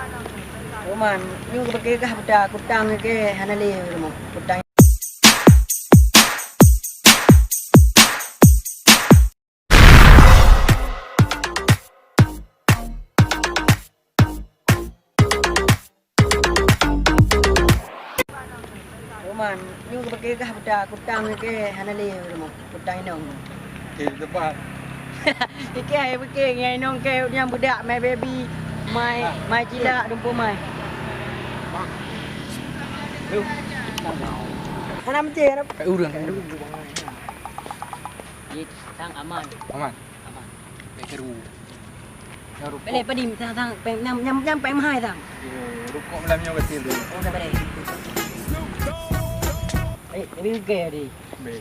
Oman, yung pakai kah budak kutang ke hanali rumah kutang. Oman, yung pakai kah budak kutang ke hanali rumah kutang inong. Thì tepat. Iki ai pakai ngai inong ke yang budak my baby, my cila dumpu my. Lu. Hanam je nak. Kat urang kat urang. Ye tang aman. Aman. Aman. Kat keru. Yang rukuk. Balik padim tang nyam pem hai tang. Rukuk malam yang kecil tu. Oh dah balik. Ni ke di. Be.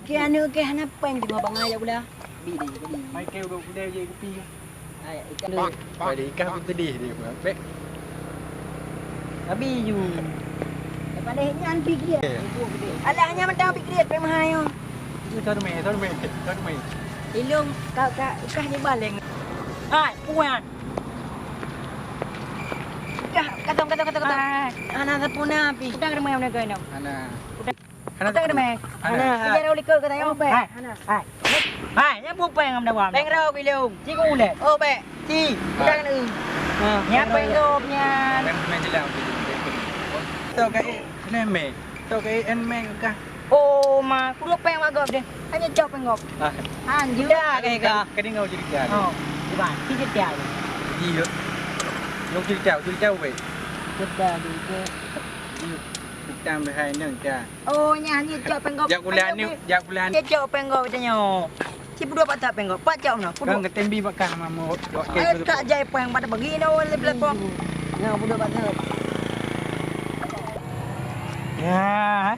Ke anu ke hana peng di bang ai pula. Bi di. Mai kêu duk dia je kopi. Ai ikan Pak, pai dia ikan tu tadi dia. Be. Abi you. Balik nyan big dia. Alah hanya mentang big dia pem hai yo. Thôi mày. Ilung kau ikah ni baleng. Hai, puan. Kata. Ana sapuna api. Udah kena mana kau ni? Ana. Udah kena mana? Ana. Biar uli kau kata yo be. Hai, nya bu peng am dawam. Peng rau bilung. Ci ku le. Oh be. Ci. Udah kena. Nya peng nya. Main jelang tu. Tahu kat ni meh. Tahu kat en meh kah? Oh ma, ku lu peng magop deh. Hanya jauh pengop. Ah. Anjir dah kayak ka. Cái ngầu chỉ chào. Oh, di ba? Ci dia. Gì đó. Ngầu chỉ chào vậy. Kita di ke. Tam về hai nâng cha. Oh, nya ni jauh pengop. Yak bulan. Dia jauh pengop tanya. Ci berdua patah pengop. Pak jauh no. Kan ketembi bakah mau buat Eh tak jai peng pada bagi no lebih pom. Nah, berdua patah. Ya.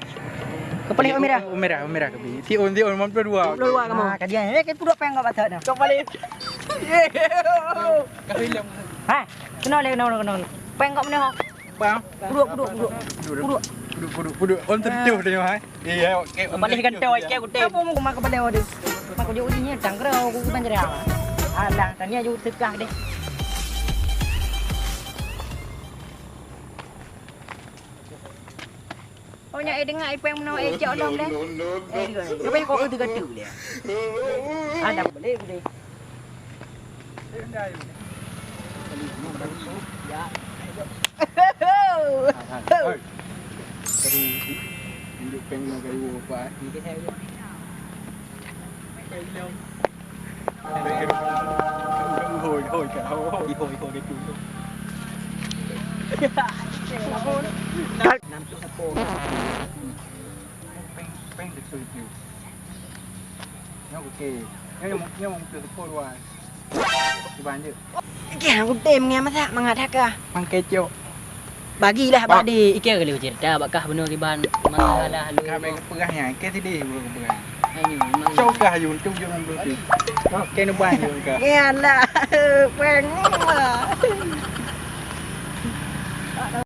Kepala Umera kebi. Ti on mon berdua. Luar kamu. Kajian. Eh, kita berdua pengop patah dah. Kembali. Kasi lang. Ha? Kenal. Pengop ni ho. Bang. Duduk. On tertuh dia hai. Iya, okey. Kepala kentau ai kau te. Apa mu mak kepala ode. Mak ko jauh ni tangkrau ku banjara. Alah, tanya jauh tekah deh. Oh nya dengar ai peng meno ai cok dom deh. Kau peng kau tu gatu dia. Ada boleh. Ya. Tadi duduk pengen kayu apa? Ni saya je. Hồi cả hồi cái túi. Nam tu sapo. Pengen được sôi chiều. Nhau ok. Nhau mong được sôi hoài. Di banyak. Iki aku tem ngai masak mangadak ah. Pangkai cok. Bagilah bak di. Iki ke lu cerita bakah benar riban mangalah lu. Kami perahnya ke tadi belum perah. Ayo memang. Cok kah yun cok jangan berarti. Kau kena banyak kah? Ngai lah. Peng.